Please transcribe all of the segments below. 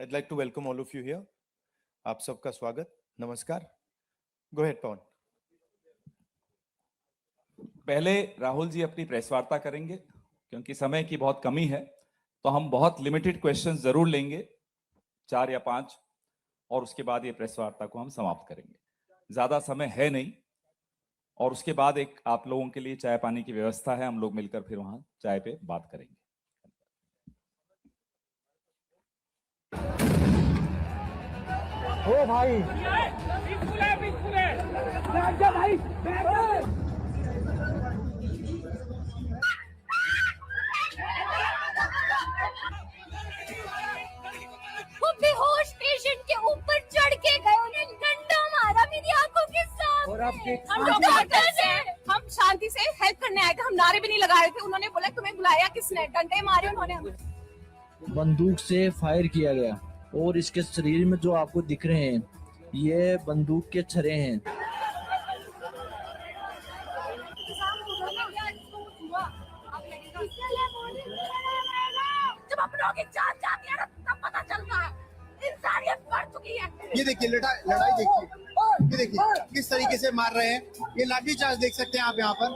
I'd like to welcome all of you here. आप सबका स्वागत, नमस्कार. Go ahead, Pawan. पहले राहुल जी अपनी प्रेस वार्ता करेंगे क्योंकि समय की बहुत कमी है, तो हम बहुत लिमिटेड क्वेश्चंस जरूर लेंगे, 4 या 5, और उसके बाद ये प्रेस वार्ता को हम समाप्त करेंगे. ज्यादा समय है नहीं, और उसके बाद एक आप लोगों के लिए चाय पानी की व्यवस्था है. हम लोग मिलकर फिर वहां चाय पे बात करेंगे. ओ भाई भाई वो बेहोश पेशेंट के ऊपर चढ़ के गए, उन्हें डंडा मारा मेरी आंखों के सामने. और आपके हम डॉक्टर्स हैं, हम शांति से हेल्प करने आए थे, हम नारे भी नहीं लगा रहे थे. उन्होंने बोला तुम्हें बुलाया किसने, डंडे मारे उन्होंने हमें. बंदूक से फायर किया गया और इसके शरीर में जो आपको दिख रहे हैं ये बंदूक के छर्रे हैं. जब अपनों की जान जाती है ना तब पता चलता है इंसानियत मर चुकी है. ये देखिए लड़ाई देखिए, ये देखिए किस तरीके से मार रहे हैं. ये लाठी चार्ज देख सकते हैं आप यहाँ पर.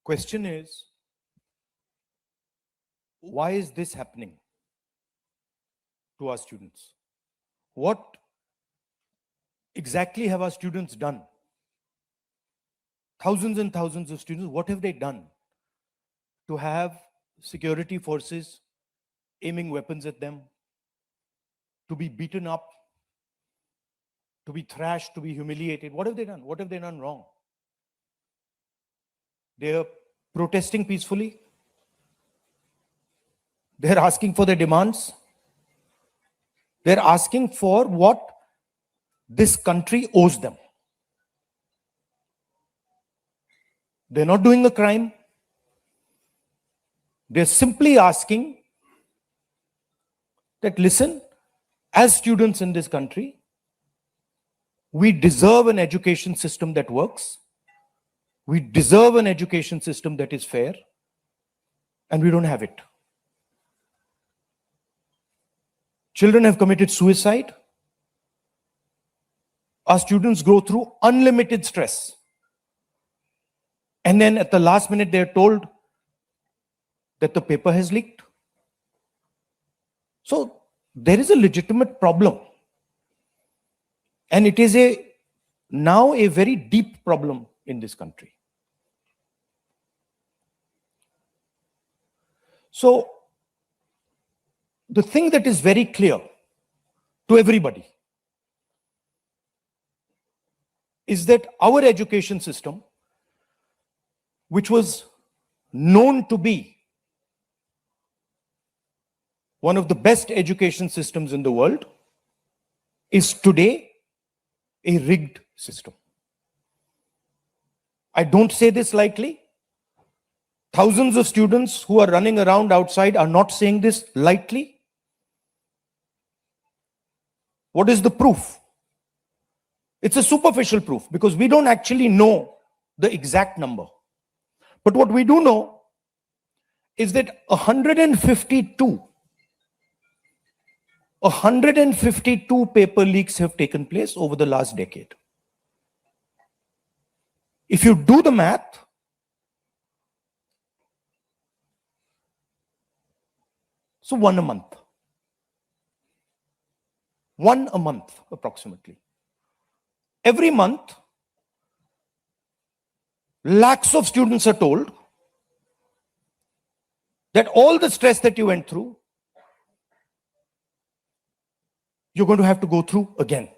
Question is, why is this happening to our students? What exactly have our students done? Thousands and thousands of students, what have they done to have security forces aiming weapons at them, to be beaten up, to be thrashed, to be humiliated? What have they done? What have they done wrong? They're protesting peacefully. They're asking for their demands. They're asking for what this country owes them. They're not doing a crime. They're simply asking that, listen, as students in this country, we deserve an education system that works. We deserve an education system that is fair, and we don't have it. Children have committed suicide. Our students go through unlimited stress. And then at the last minute, they're told that the paper has leaked. So there is a legitimate problem. And it is now a very deep problem in this country. So the thing that is very clear to everybody is that our education system, which was known to be one of the best education systems in the world, is today a rigged system. I don't say this lightly. Thousands of students who are running around outside are not saying this lightly. What is the proof? It's a superficial proof because we don't actually know the exact number. But what we do know is that 152 paper leaks have taken place over the last decade. If you do the math, so one a month approximately. Every month, lakhs of students are told that all the stress that you went through, you're going to have to go through again.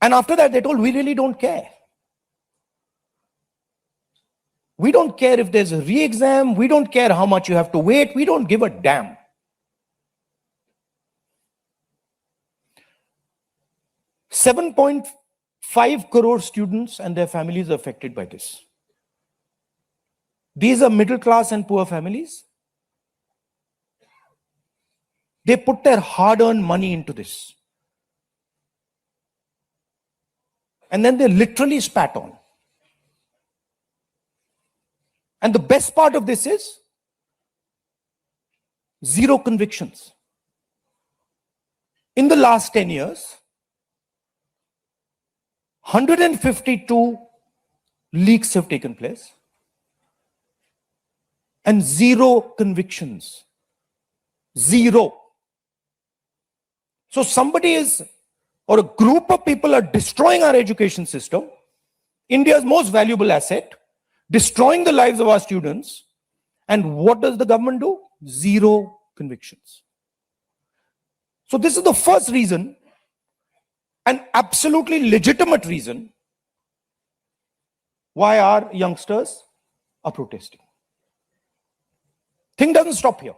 And after that, they're told, we really don't care. We don't care if there's a re-exam. We don't care how much you have to wait. We don't give a damn. $7.5 crore students and their families are affected by this. These are middle class and poor families. They put their hard-earned money into this. And then they literally spat on. And the best part of this is zero convictions. In the last 10 years, 152 leaks have taken place and zero convictions. Zero. So somebody is, or a group of people are destroying our education system, India's most valuable asset, destroying the lives of our students. And what does the government do? Zero convictions. So this is the first reason, an absolutely legitimate reason, why our youngsters are protesting. Thing doesn't stop here.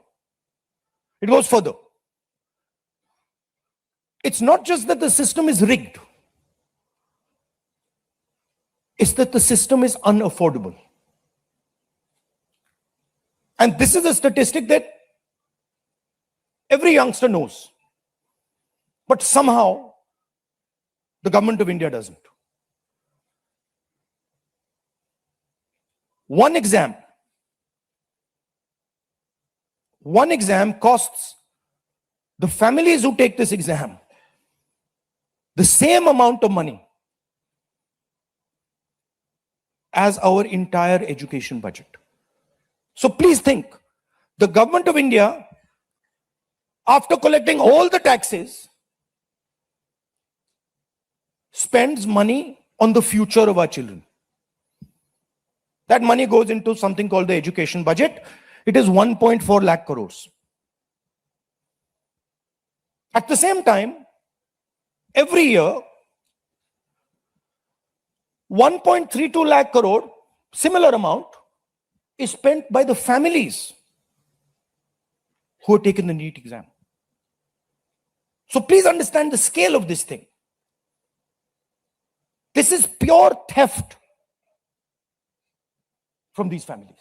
It goes further. It's not just that the system is rigged. It's that the system is unaffordable. And this is a statistic that every youngster knows. But somehow, the government of India doesn't. One exam costs the families who take this exam the same amount of money as our entire education budget. So please think, the government of India, after collecting all the taxes, spends money on the future of our children. That money goes into something called the education budget. It is 1.4 lakh crores. At the same time, every year, 1.32 lakh crore, similar amount, is spent by the families who have taken the NEET exam. So please understand the scale of this thing. This is pure theft from these families.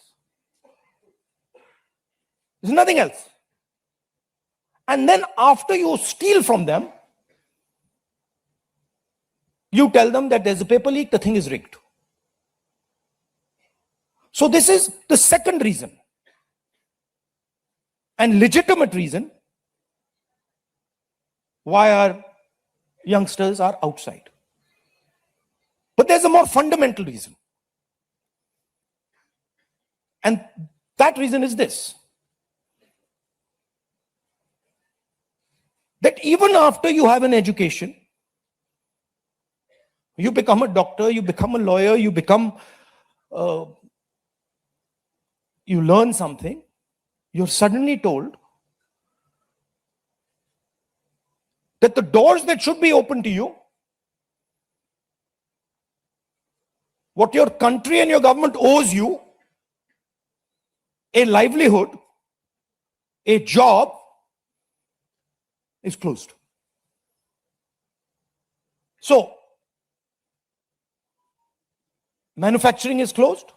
There's nothing else. And then after you steal from them, you tell them that there's a paper leak, the thing is rigged. So this is the second reason, and legitimate reason, why our youngsters are outside. But there's a more fundamental reason. And that reason is this: that even after you have an education, you become a doctor, you become a lawyer, you become, you learn something, you're suddenly told that the doors that should be open to you, what your country and your government owes you, a livelihood, a job, is closed. So, manufacturing is closed.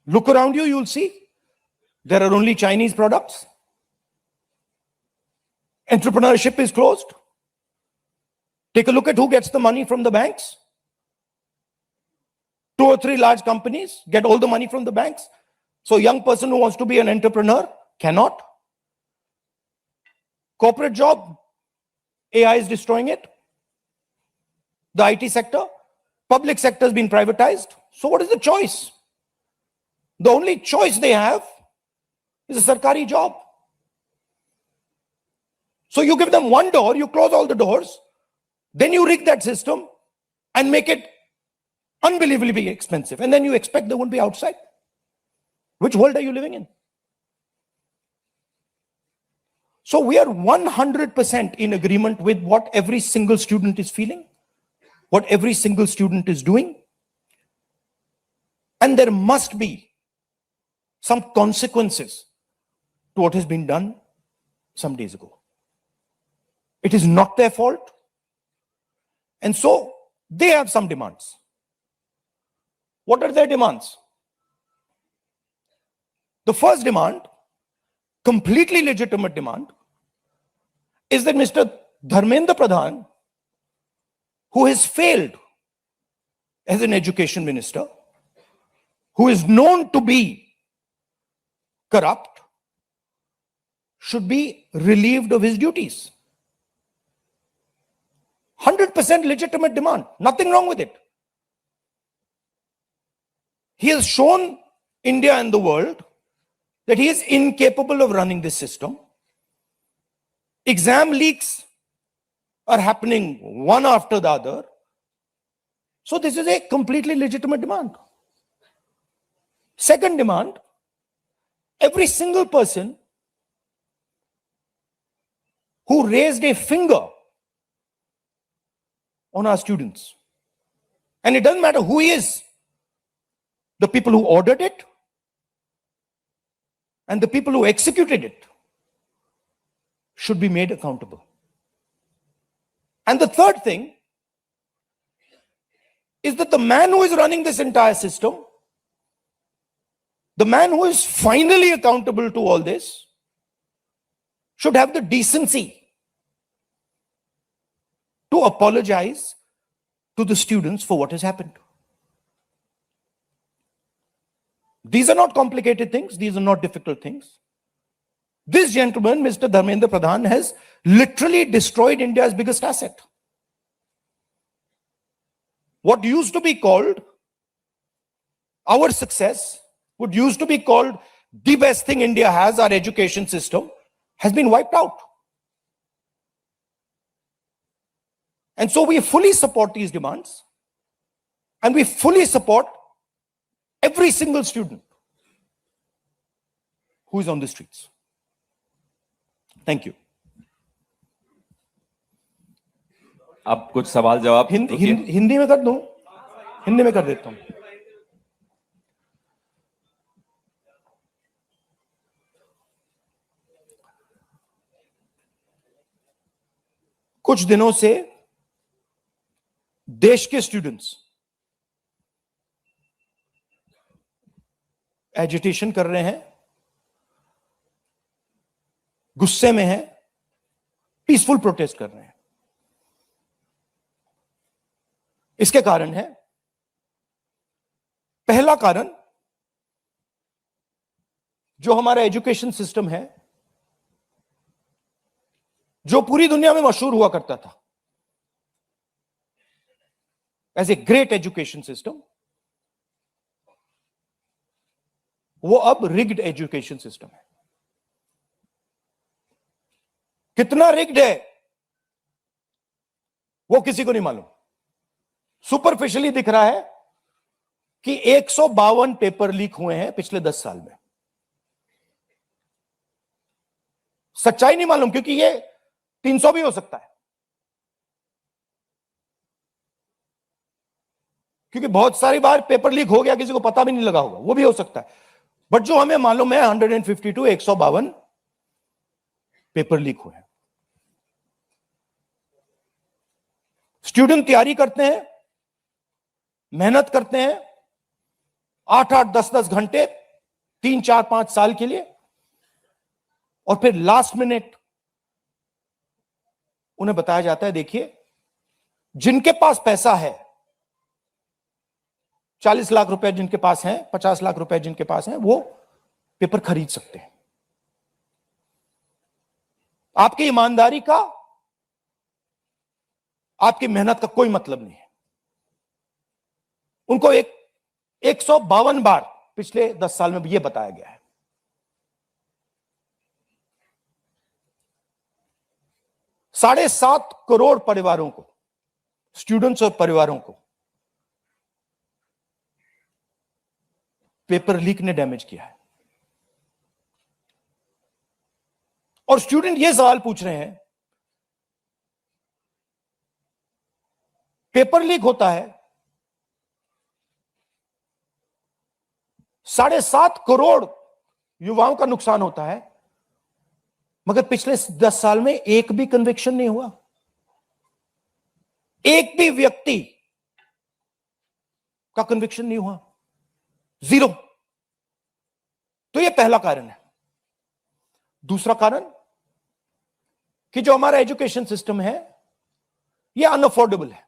Look around you, you'll see there are only Chinese products. Entrepreneurship is closed. Take a look at who gets the money from the banks. 2 or 3 large companies get all the money from the banks. So a young person who wants to be an entrepreneur cannot. Corporate job, AI is destroying it. The IT sector, public sector has been privatized. So what is the choice? The only choice they have is a sarkari job. So you give them one door, you close all the doors, then you rig that system and make it unbelievably expensive. And then you expect they won't be outside. Which world are you living in? So we are 100% in agreement with what every single student is feeling, what every single student is doing. And there must be some consequences to what has been done some days ago. It is not their fault. And so they have some demands. What are their demands? The first demand, completely legitimate demand is that Mr. Dharmendra Pradhan, who has failed as an education minister, who is known to be corrupt, should be relieved of his duties. 100% legitimate demand. Nothing wrong with it. He has shown India and the world that he is incapable of running this system. Exam leaks are happening one after the other. So this is a completely legitimate demand. Second demand, every single person who raised a finger on our students, and it doesn't matter who he is, the people who ordered it and the people who executed it should be made accountable. And the third thing is that the man who is running this entire system, the man who is finally accountable to all this, should have the decency to apologize to the students for what has happened. These are not complicated things. These are not difficult things. This gentleman, Mr. Dharmendra Pradhan, has literally destroyed India's biggest asset. What used to be called our success, what used to be called the best thing India has, our education system, has been wiped out. And so we fully support these demands, and we fully support every single student who is on the streets. Thank you. अब कुछ सवाल जवाब हिंदी में कर दूं? हिंदी में कर देता हूं. कुछ दिनों से देश के स्टूडेंट्स एजिटेशन कर रहे हैं, गुस्से में हैं, पीसफुल प्रोटेस्ट कर रहे हैं. इसके कारण है, पहला कारण, जो हमारा एजुकेशन सिस्टम है, जो पूरी दुनिया में मशहूर हुआ करता था as a great education system, वो अब रिग्ड एजुकेशन सिस्टम है. कितना रिग्ड है वो किसी को नहीं मालूम. सुपरफिशियली दिख रहा है कि 152 पेपर लीक हुए हैं पिछले 10 साल में. सच्चाई नहीं मालूम, क्योंकि ये 300 भी हो सकता है, क्योंकि बहुत सारी बार पेपर लीक हो गया, किसी को पता भी नहीं लगा होगा, वो भी हो सकता है. बट जो हमें मालूम है 152 पेपर लीक हुए हैं. स्टूडेंट तैयारी करते हैं, मेहनत करते हैं 8-8, 10-10 घंटे, 3, 4, 5 साल के लिए, और फिर लास्ट मिनट उन्हें बताया जाता है, देखिए जिनके पास पैसा है, 40 लाख रुपए जिनके पास हैं, 50 लाख रुपए जिनके पास हैं, वो पेपर खरीद सकते हैं. आपकी ईमानदारी का, आपकी मेहनत का कोई मतलब नहीं है. उनको 152 बार पिछले 10 साल में भी यह बताया गया है. 7.5 करोड़ परिवारों को, स्टूडेंट्स और परिवारों को पेपर लीक ने डैमेज किया है. और स्टूडेंट ये सवाल पूछ रहे हैं, पेपर लीक होता है, 7.5 करोड़ युवाओं का नुकसान होता है, मगर पिछले 10 साल में एक भी कन्विक्शन नहीं हुआ, एक भी व्यक्ति का कन्विक्शन नहीं हुआ, 0. तो यह पहला कारण है. दूसरा कारण कि जो हमारा एजुकेशन सिस्टम है ये अनअफोर्डेबल है,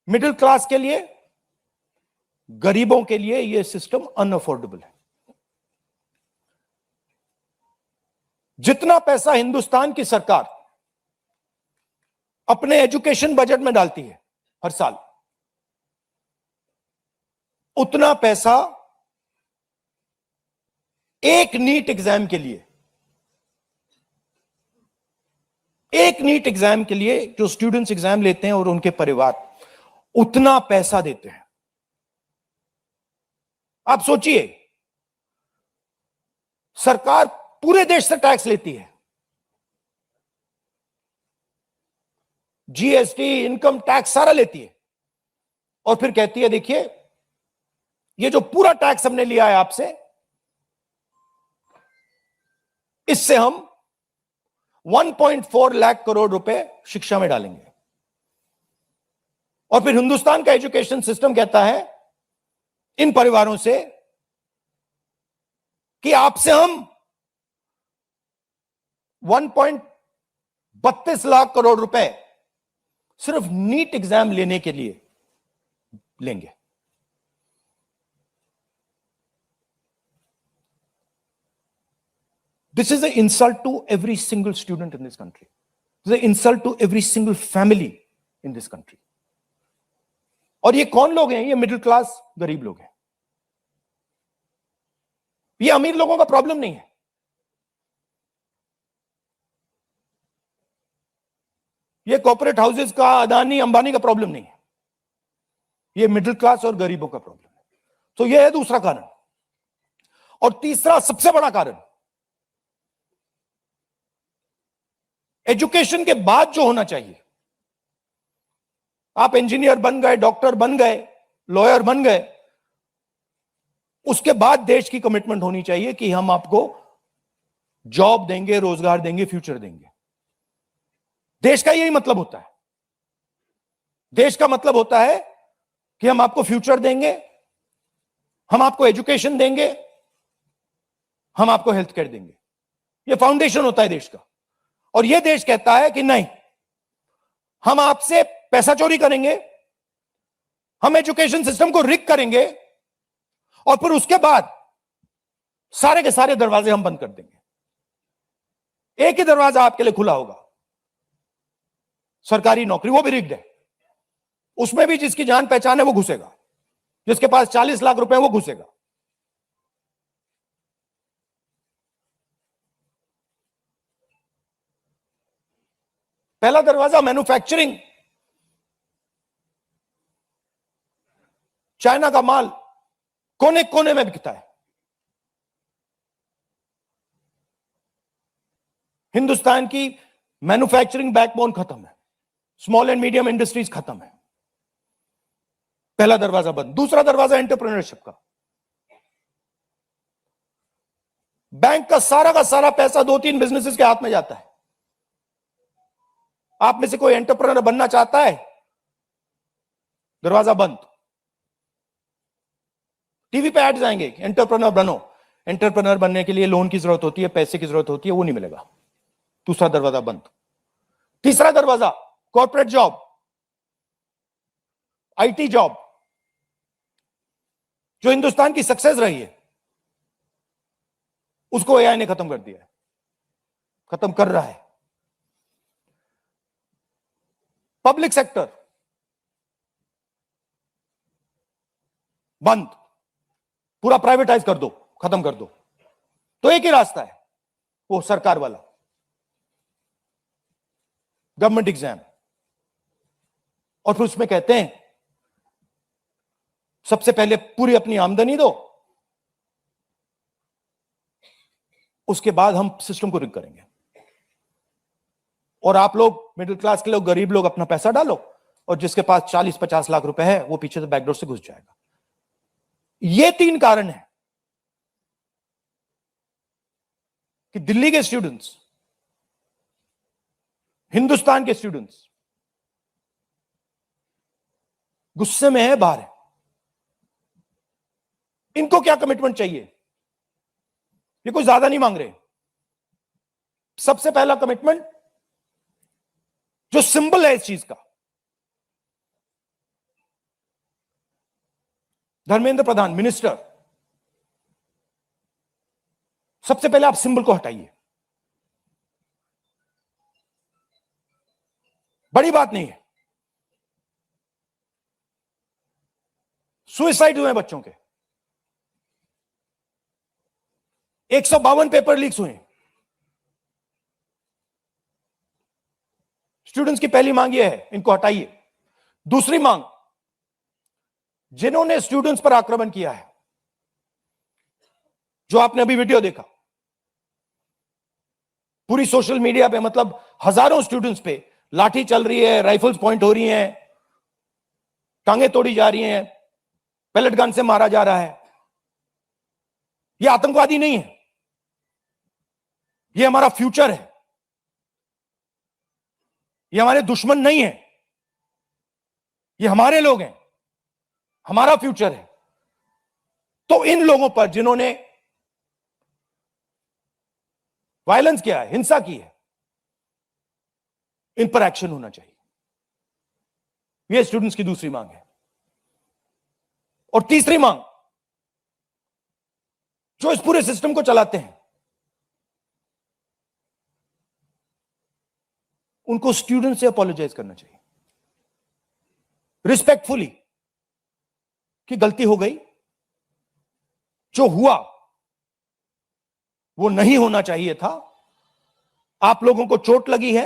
मिडिल क्लास के लिए, गरीबों के लिए ये सिस्टम अनअफोर्डेबल है। जितना पैसा हिंदुस्तान की सरकार अपने एजुकेशन बजट में डालती है हर साल, उतना पैसा एक नीट एग्जाम के लिए, एक नीट एग्जाम के लिए जो स्टूडेंट्स एग्जाम लेते हैं और उनके परिवार, उतना पैसा देते हैं। आप सोचिए, सरकार पूरे देश से टैक्स लेती है, जीएसटी, इनकम टैक्स सारा लेती है, और फिर कहती है देखिए ये जो पूरा टैक्स हमने लिया है आपसे, इससे हम 1.4 लाख करोड़ रुपए शिक्षा में डालेंगे। और फिर हिंदुस्तान का एजुकेशन सिस्टम कहता है इन परिवारों से कि आपसे हम 1.32 लाख करोड़ रुपए सिर्फ नीट एग्जाम लेने के लिए लेंगे। This is an insult to every single student in this country. This is an insult to every single family in this country. और ये कौन लोग हैं? ये मिडिल क्लास गरीब लोग हैं। ये अमीर लोगों का प्रॉब्लम नहीं है। ये कॉर्पोरेट हाउसेस का, अदानी अंबानी का प्रॉब्लम नहीं है। ये मिडिल क्लास और गरीबों का प्रॉब्लम है। तो ये है दूसरा कारण। और तीसरा सबसे बड़ा कारण, एजुकेशन के बाद जो होना चाहिए, आप इंजीनियर बन गए, डॉक्टर बन गए, लॉयर बन गए, उसके बाद देश की कमिटमेंट होनी चाहिए कि हम आपको जॉब देंगे, रोजगार देंगे, फ्यूचर देंगे। देश का यही मतलब होता है। देश का मतलब होता है कि हम आपको फ्यूचर देंगे, हम आपको एजुकेशन देंगे, हम आपको हेल्थ केयर देंगे। यह फाउंडेशन होता है देश का। और यह देश कहता है कि नहीं, हम आपसे पैसा चोरी करेंगे, हम एजुकेशन सिस्टम को रिग करेंगे, और फिर उसके बाद सारे के सारे दरवाजे हम बंद कर देंगे। एक ही दरवाजा आपके लिए खुला होगा, सरकारी नौकरी, वो भी रिग्ड है। उसमें भी जिसकी जान पहचान है वो घुसेगा, जिसके पास 40 लाख रुपए है वो घुसेगा। पहला दरवाजा मैन्युफैक्चरिंग, चाइना का माल कोने कोने में बिकता है, हिंदुस्तान की मैन्युफैक्चरिंग बैकबोन खत्म है, स्मॉल एंड मीडियम इंडस्ट्रीज खत्म है। पहला दरवाजा बंद। दूसरा दरवाजा एंटरप्रेन्योरशिप का। बैंक का सारा पैसा 2-3 बिजनेसेस के हाथ में जाता है। आप में से कोई एंटरप्रेन्योर बनना चाहता है, दरवाजा बंद। टीवी पे एड्स आएंगे, एंटरप्रेन्योर बनो। एंटरप्रेन्योर बनने के लिए लोन की जरूरत होती है, पैसे की जरूरत होती है, वो नहीं मिलेगा। दूसरा दरवाजा बंद। तीसरा दरवाजा कॉर्पोरेट जॉब, आईटी जॉब, जो हिंदुस्तान की सक्सेस रही है, उसको एआई ने खत्म कर दिया है, खत्म कर रहा है। पब्लिक सेक्टर बंद, पूरा प्राइवेटाइज कर दो, खत्म कर दो। तो एक ही रास्ता है, वो सरकार वाला, गवर्नमेंट एग्जाम। और फिर उसमें कहते हैं सबसे पहले पूरी अपनी आमदनी दो, उसके बाद हम सिस्टम को रिग करेंगे। और आप लोग मिडिल क्लास के लोग, गरीब लोग अपना पैसा डालो, और जिसके पास 40-50 लाख रुपए है वो पीछे से बैकडोर से घुस जाएगा। ये 3 कारण है कि दिल्ली के स्टूडेंट्स, हिंदुस्तान के स्टूडेंट्स गुस्से में है, बाहर है। इनको क्या कमिटमेंट चाहिए? ये कुछ ज्यादा नहीं मांग रहे। सबसे पहला कमिटमेंट जो सिंबल है इस चीज का, धर्मेंद्र प्रधान मिनिस्टर, सबसे पहले आप सिंबल को हटाइए। बड़ी बात नहीं है। सुसाइड हुए बच्चों के, 152 पेपर लीक्स हुए। स्टूडेंट्स की पहली मांग यह है, इनको हटाइए। दूसरी मांग, जिन्होंने स्टूडेंट्स पर आक्रमण किया है, जो आपने अभी वीडियो देखा, पूरी सोशल मीडिया पे, मतलब हजारों स्टूडेंट्स पे लाठी चल रही है, राइफल्स पॉइंट हो रही हैं, टांगे तोड़ी जा रही हैं, पेलेट गन से मारा जा रहा है। यह आतंकवादी नहीं है, यह हमारा फ्यूचर है, ये हमारे दुश्मन नहीं है, ये हमारे लोग हैं, हमारा फ्यूचर है। तो इन लोगों पर जिन्होंने वायलेंस किया है, हिंसा की है, इन पर एक्शन होना चाहिए। यह स्टूडेंट्स की दूसरी मांग है। और तीसरी मांग, जो इस पूरे सिस्टम को चलाते हैं, उनको स्टूडेंट से अपोलोजाइज करना चाहिए रिस्पेक्टफुली कि गलती हो गई, जो हुआ वो नहीं होना चाहिए था, आप लोगों को चोट लगी है,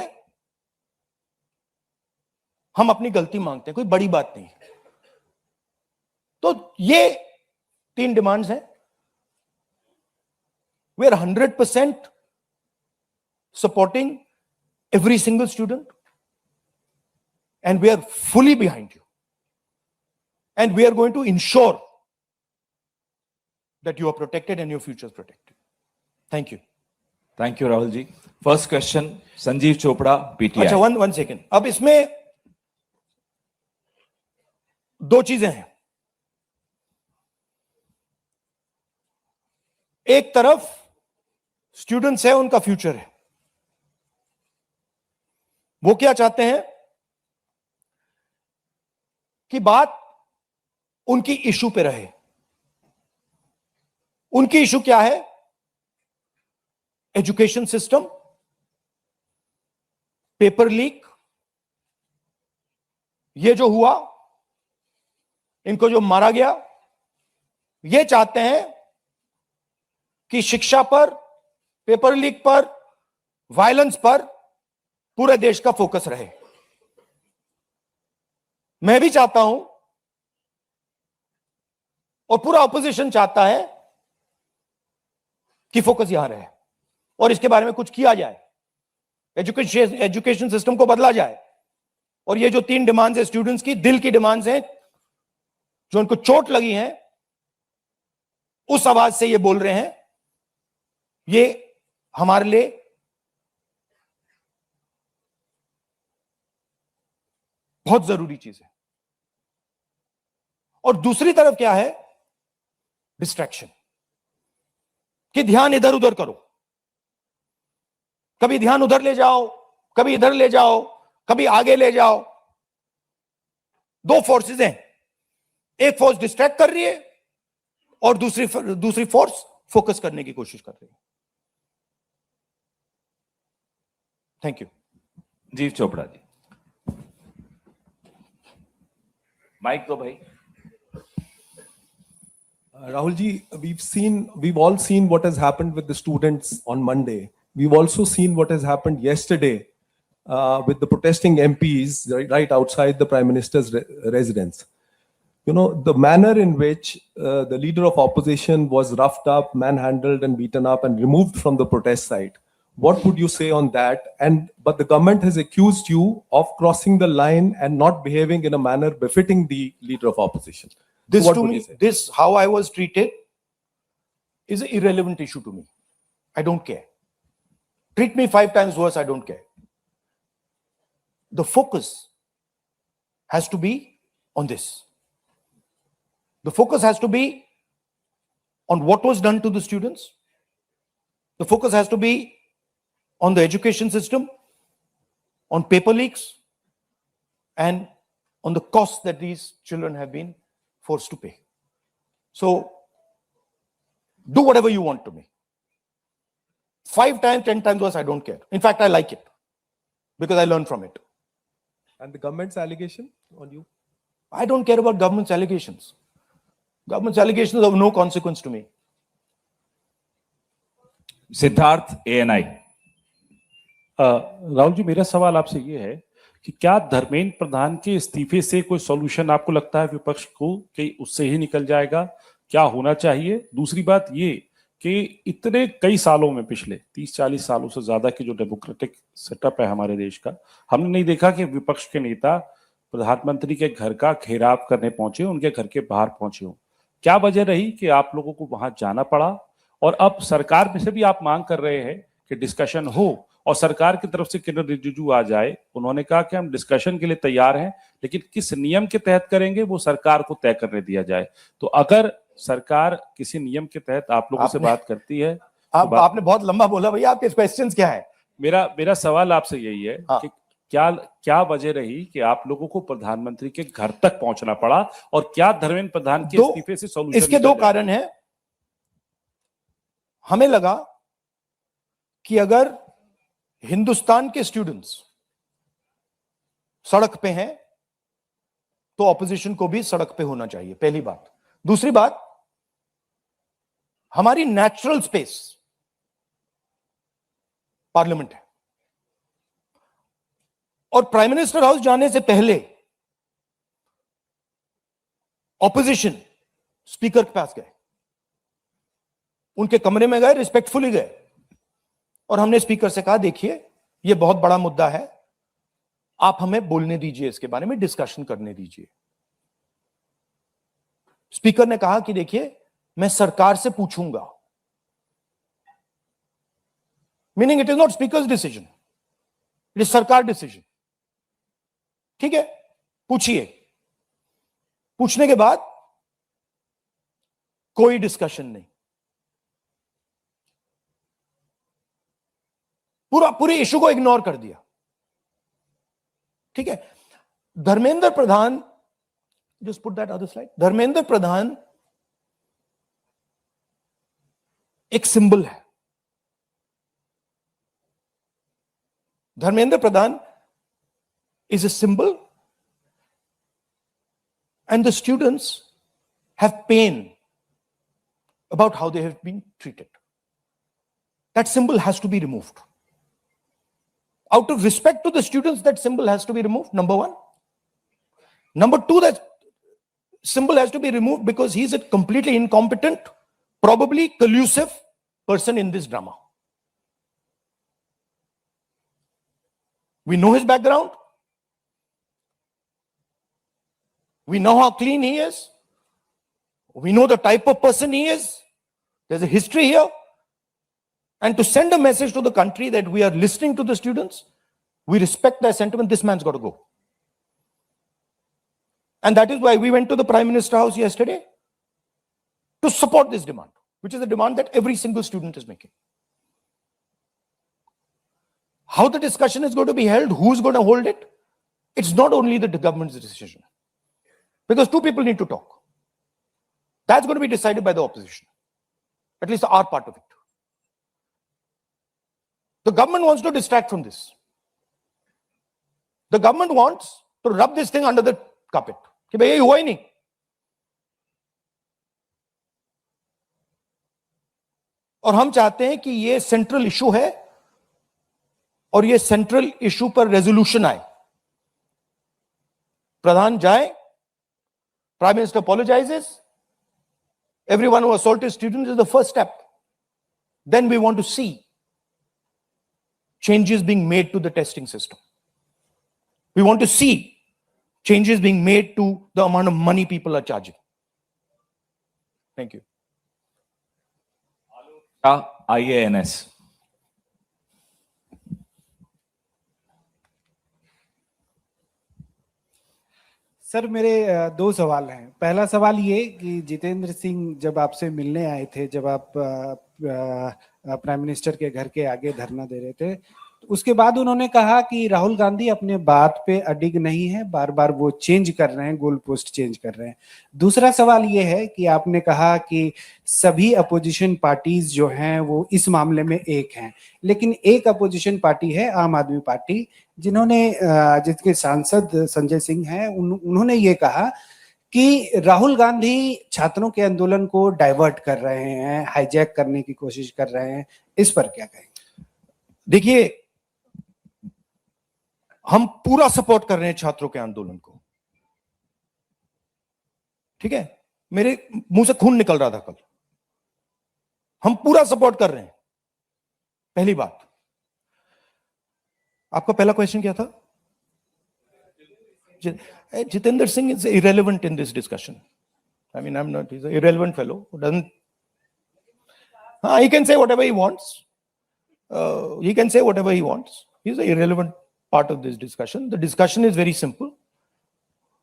हम अपनी गलती मांगते हैं, कोई बड़ी बात नहीं है। तो ये 3 डिमांड्स हैं। We are 100% supporting every single student, and we are fully behind you, and we are going to ensure that you are protected and your future is protected. Thank you. Thank you Rahul ji. First question Sanjeev Chopra, PTI. अच्छा, one second. अब इसमें 2 चीजें हैं। एक तरफ students है, उनका future है, वो क्या चाहते हैं कि बात उनकी इशू पे रहे। उनकी इशू क्या है? एजुकेशन सिस्टम, पेपर लीक, ये जो हुआ, इनको जो मारा गया, ये चाहते हैं कि शिक्षा पर, पेपर लीक पर, वायलेंस पर पूरे देश का फोकस रहे। मैं भी चाहता हूं और पूरा ऑपोजिशन चाहता है कि फोकस यहां रहे और इसके बारे में कुछ किया जाए, एजुकेशन सिस्टम को बदला जाए। और ये जो 3 डिमांड्स है स्टूडेंट्स की, दिल की डिमांड्स हैं, जो उनको चोट लगी है, उस आवाज से ये बोल रहे हैं, ये हमारे लिए बहुत जरूरी चीज है। और दूसरी तरफ क्या है? डिस्ट्रैक्शन, कि ध्यान इधर उधर करो, कभी ध्यान उधर ले जाओ, कभी इधर ले जाओ, कभी आगे ले जाओ। 2 फोर्सेस हैं, एक फोर्स डिस्ट्रैक्ट कर रही है और दूसरी फोर्स फोकस करने की कोशिश कर रही है। Thank you. जीव चोपड़ा जी, माइक दो भाई। Rahul ji, we've all seen what has happened with the students on Monday. We've also seen what has happened yesterday with the protesting MPs right outside the Prime Minister's residence. You know, the manner in which the leader of opposition was roughed up, manhandled and beaten up and removed from the protest site. What would you say on that? But the government has accused you of crossing the line and not behaving in a manner befitting the leader of opposition. This What to would me, you say? this how I was treated is an irrelevant issue to me. I don't care. Treat me 5 times worse, I don't care. The focus has to be on this. The focus has to be on what was done to the students, The focus has to be on the education system, on paper leaks, and on the costs that these children have been forced to pay. So do whatever you want to me. 5 times, 10 times worse, I don't care. In fact, I like it because I learn from it. And the government's allegation on you? I don't care about government's allegations. Government's allegations have no consequence to me. Siddharth ANI। Rahul ji, मेरा सवाल आपसे ये है कि क्या धर्मेंद्र प्रधान के इस्तीफे से कोई सॉल्यूशन आपको लगता है विपक्ष को कि उससे ही निकल जाएगा? क्या होना चाहिए? दूसरी बात ये कि इतने कई सालों में, पिछले 30-40 सालों से ज्यादा की जो डेमोक्रेटिक सेटअप है हमारे देश का, हमने नहीं देखा कि विपक्ष के नेता प्रधानमंत्री के घर का घेराव करने पहुंचे, उनके घर के बाहर पहुंचे हो। क्या वजह रही कि आप लोगों को वहां जाना पड़ा? और अब सरकार में से भी आप मांग कर रहे हैं कि डिस्कशन हो और सरकार की तरफ से किरण रिजिजू आ जाए। उन्होंने कहा कि हम डिस्कशन के लिए तैयार हैं, लेकिन किस नियम के तहत करेंगे वो सरकार को तय करने दिया जाए। तो अगर सरकार किसी नियम के तहत आप लोगों से बात करती है, आपने बहुत लंबा बोला भैया, आपके क्वेश्चंस क्या है? मेरा सवाल आपसे यही है हाँ। कि क्या वजह रही कि आप लोगों को प्रधानमंत्री के घर तक पहुंचना पड़ा, और क्या धर्मेंद्र प्रधान के इस्तीफे से सॉल्यूशन? इसके 2 कारण हैं। हमें लगा कि अगर हिंदुस्तान के स्टूडेंट्स सड़क पे हैं तो ऑपोजिशन को भी सड़क पे होना चाहिए, पहली बात। दूसरी बात, हमारी नेचुरल स्पेस पार्लियामेंट है, और प्राइम मिनिस्टर हाउस जाने से पहले ऑपोजिशन स्पीकर के पास गए, उनके कमरे में गए, रिस्पेक्टफुली गए, और हमने स्पीकर से कहा देखिए ये बहुत बड़ा मुद्दा है, आप हमें बोलने दीजिए, इसके बारे में डिस्कशन करने दीजिए। स्पीकर ने कहा कि देखिए मैं सरकार से पूछूंगा, meaning it is not speakers decision, it is सरकार डिसीजन। ठीक है, पूछिए। पूछने के बाद कोई डिस्कशन नहीं, पूरे इशू को इग्नोर कर दिया। ठीक है, Dharmendra Pradhan, just put that other slide, Dharmendra Pradhan एक सिंबल है। धर्मेंद्र प्रधान is a symbol, and the students have pain about how they have been treated. That symbol has to be removed. Out of respect to the students, that symbol has to be removed, number one. Number two, that symbol has to be removed because he is a completely incompetent, probably collusive person in this drama. We know his background. We know how clean he is. We know the type of person he is. There's a history here. And to send a message to the country that we are listening to the students, we respect their sentiment, this man's got to go. And that is why we went to the Prime Minister House yesterday to support this demand, which is a demand that every single student is making. How the discussion is going to be held, who's going to hold it, it's not only the government's decision. Because two people need to talk. That's going to be decided by the opposition. At least our part of it. The government wants to distract from this. The government wants to rub this thing under the carpet. कि भाई ये हुआ ही नहीं. और हम चाहते हैं कि ये सेंट्रल इशू है और ये सेंट्रल इशू पर रेजोल्यूशन आए. प्रधान जाए, Prime Minister apologizes. Everyone who assaulted students is the first step. Then we want to see changes being made to the testing system. We want to see changes being made to the amount of money people are charging. Thank you. IANS। Sir मेरे 2 सवाल हैं। पहला सवाल ये कि जितेंद्र सिंह जब आपसे मिलने आए थे, जब आप प्राइम मिनिस्टर के घर के आगे धरना दे रहे थे। उसके बाद उन्होंने कहा कि राहुल गांधी अपने बात पे अडिग नहीं है, बार बार वो चेंज कर रहे हैं, गोल पोस्ट चेंज कर रहे हैं। दूसरा सवाल ये है कि आपने कहा कि सभी अपोजिशन पार्टीज जो हैं वो इस मामले में एक हैं, लेकिन एक अपोजिशन पार्टी है आम आदमी पार्टी, जिसके सांसद संजय सिंह हैं, उन्होंने ये कहा कि राहुल गांधी छात्रों के आंदोलन को डाइवर्ट कर रहे हैं, हाईजैक करने की कोशिश कर रहे हैं। इस पर क्या कहेंगे? देखिए, हम पूरा सपोर्ट कर रहे हैं छात्रों के आंदोलन को, ठीक है? मेरे मुंह से खून निकल रहा था कल। हम पूरा सपोर्ट कर रहे हैं। पहली बात। आपका पहला क्वेश्चन क्या था? Jitendra Singh is irrelevant in this discussion. I mean, he's an irrelevant fellow who doesn't. He can say whatever he wants. He's an irrelevant part of this discussion. The discussion is very simple.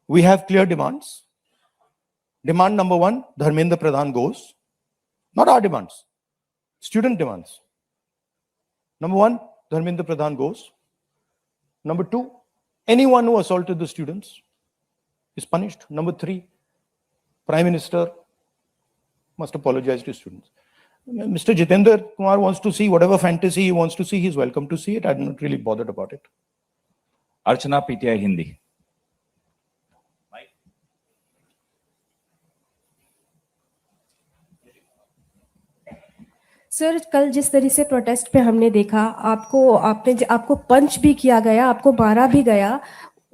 We have clear demands. Demand number one, Dharmendra Pradhan goes. Not our demands, student demands. Number one, Dharmendra Pradhan goes. Number two, anyone who assaulted the students is punished. Number three, Prime Minister must apologize to students. Mr. Jitendra Kumar wants to see whatever fantasy he wants to see. He's welcome to see it. I'm not really bothered about it. Archana, PTI Hindi. Sir, कल जिस तरह से protest पे हमने देखा, आपको पंच भी किया गया, आपको मारा भी गया।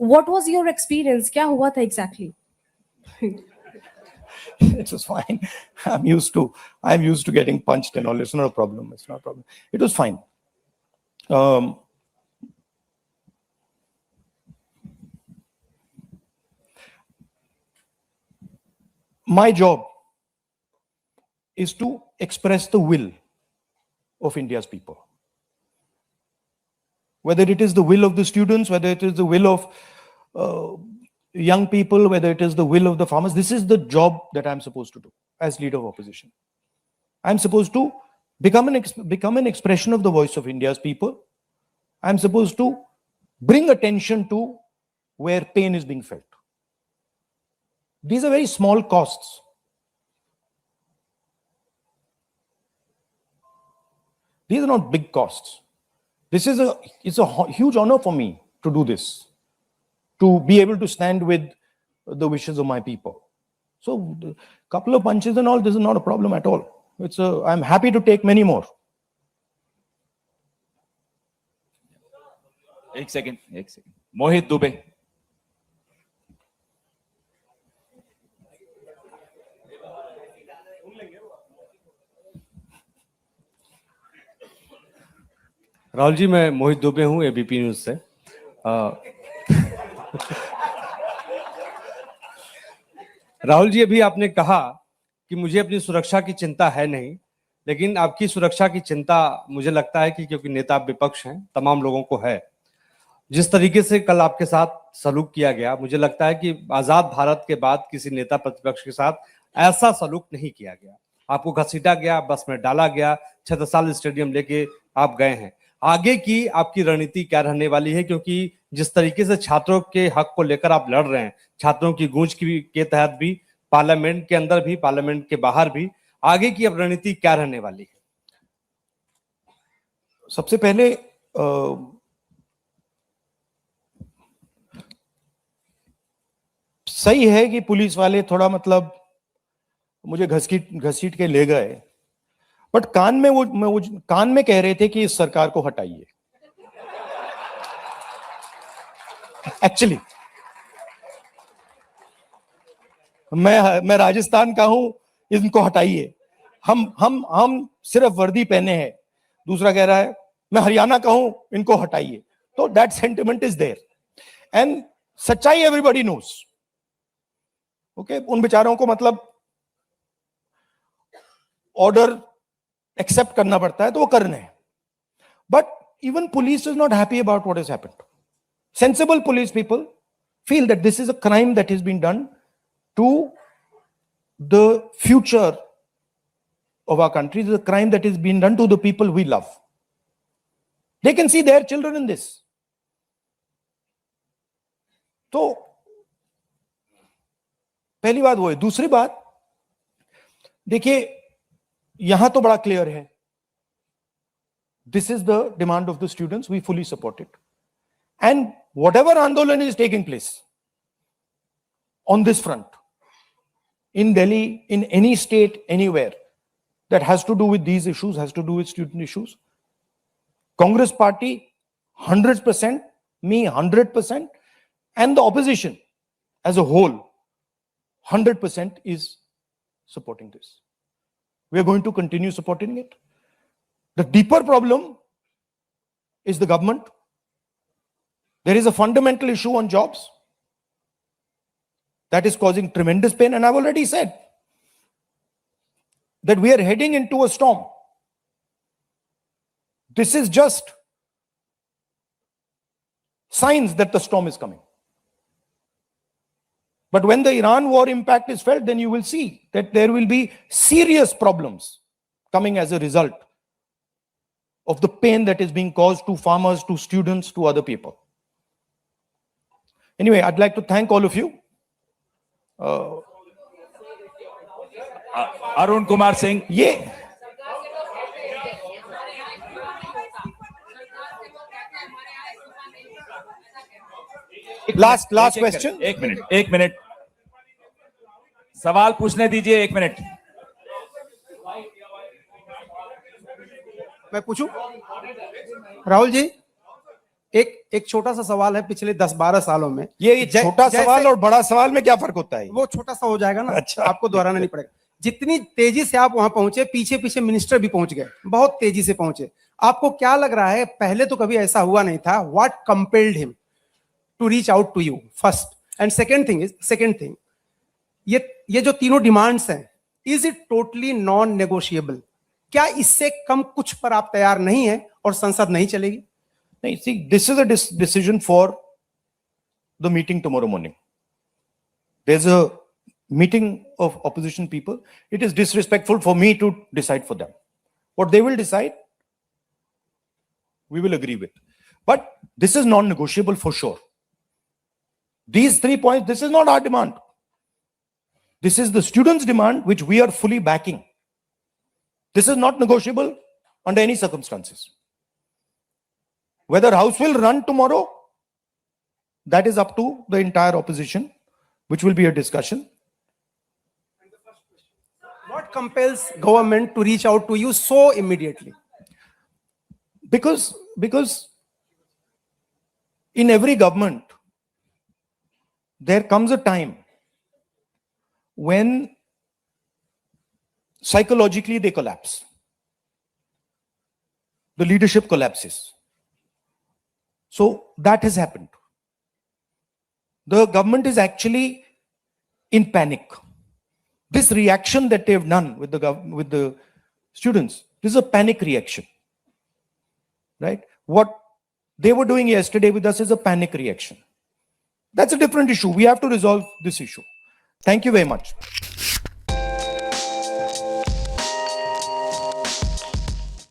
What was your experience? क्या हुआ था exactly? It was fine. I'm used to getting punched and all. It's not a problem. It was fine. My job is to express the will of India's people. Whether it is the will of the students, whether it is the will of young people, whether it is the will of the farmers, this is the job that I'm supposed to do as leader of opposition. I'm supposed to become an expression of the voice of India's people. I'm supposed to bring attention to where pain is being felt. These are very small costs. These are not big costs. It's a huge honor for me to do this, to be able to stand with the wishes of my people. So a couple of punches and all, this is not a problem at all. I'm happy to take many more. एक second मोहित दुबे। राहुल जी, मैं मोहित दुबे हूं ABP news से। राहुल जी, अभी आपने कहा कि मुझे अपनी सुरक्षा की चिंता है नहीं, लेकिन आपकी सुरक्षा की चिंता मुझे लगता है कि क्योंकि नेता विपक्ष हैं, तमाम लोगों को है। जिस तरीके से कल आपके साथ सलूक किया गया, मुझे लगता है कि आजाद भारत के बाद किसी नेता प्रतिपक्ष के साथ ऐसा सलूक नहीं किया गया। आपको घसीटा गया, बस में डाला गया, छत्रसाल स्टेडियम लेके आप गए हैं। आगे की आपकी रणनीति क्या रहने वाली है? क्योंकि जिस तरीके से छात्रों के हक को लेकर आप लड़ रहे हैं, छात्रों की गूंज के तहत भी, पार्लियामेंट के अंदर भी, पार्लियामेंट के बाहर भी, आगे की अब रणनीति क्या रहने वाली है? सबसे पहले सही है कि पुलिस वाले थोड़ा मुझे घसीट के ले गए, बट कान में कह रहे थे कि इस सरकार को हटाइए। एक्चुअली मैं राजस्थान का हूं, इनको हटाइए। हम सिर्फ वर्दी पहने हैं। दूसरा कह रहा है मैं हरियाणा का हूं, इनको हटाइए। तो that sentiment is there and सच्चाई एवरीबॉडी नोस। ओके, उन बेचारों को ऑर्डर एक्सेप्ट करना पड़ता है, तो वो कर रहे हैं। But even police is not happy about what has happened. Sensible police people feel that this is a crime that has been done to the future of our country is a crime that is being done to the people we love. They can see their children in this. तो पहली बात वो है. दूसरी बात देखिए, यहां तो बड़ा क्लियर है. This is the demand of the students. We fully support it. And whatever Andolan is taking place on this front, in Delhi, in any state, anywhere, that has to do with these issues, has to do with student issues, Congress party, 100%, me 100%, and the opposition as a whole, 100% is supporting this. We are going to continue supporting it. The deeper problem is the government. There is a fundamental issue on jobs that is causing tremendous pain. And I've already said that we are heading into a storm. This is just signs that the storm is coming. But when the Iran war impact is felt, then you will see that there will be serious problems coming as a result of the pain that is being caused to farmers, to students, to other people. Anyway, I'd like to thank all of you. Arun Kumar Singh. Yeah. Last question. एक minute सवाल पूछने दीजिए. 1 minute. मैं पूछूं? राहुल जी, एक छोटा सा सवाल है. पिछले 10-12 सालों में ये छोटा सवाल और बड़ा सवाल में क्या फर्क होता है? वो छोटा सा हो जाएगा ना. अच्छा. आपको दोहराना नहीं पड़ेगा. जितनी तेजी से आप वहां पहुंचे, पीछे पीछे मिनिस्टर भी पहुंच गए, बहुत तेजी से पहुंचे. आपको क्या लग रहा है, पहले तो कभी ऐसा हुआ नहीं था? What compelled him to reach out to you first? And second thing, ये जो तीनों डिमांड्स हैं, is it totally non negotiable? क्या इससे कम कुछ पर आप तैयार नहीं है और संसद नहीं चलेगी? नहीं, see, this is a decision for the meeting tomorrow morning. There's a meeting of opposition people. It is disrespectful for me to decide for them. What they will decide, we will agree with. But this is non-negotiable for sure. These 3 points, this is not our demand. This is the students' demand, which we are fully backing. This is not negotiable under any circumstances. Whether House will run tomorrow, that is up to the entire opposition, which will be a discussion. What compels government to reach out to you so immediately? Because in every government, there comes a time when psychologically they collapse. The leadership collapses. So that has happened. The government is actually in panic. This reaction that they have done with the students, this is a panic reaction, right? What they were doing yesterday with us is a panic reaction. That's a different issue. We have to resolve this issue. Thank you very much.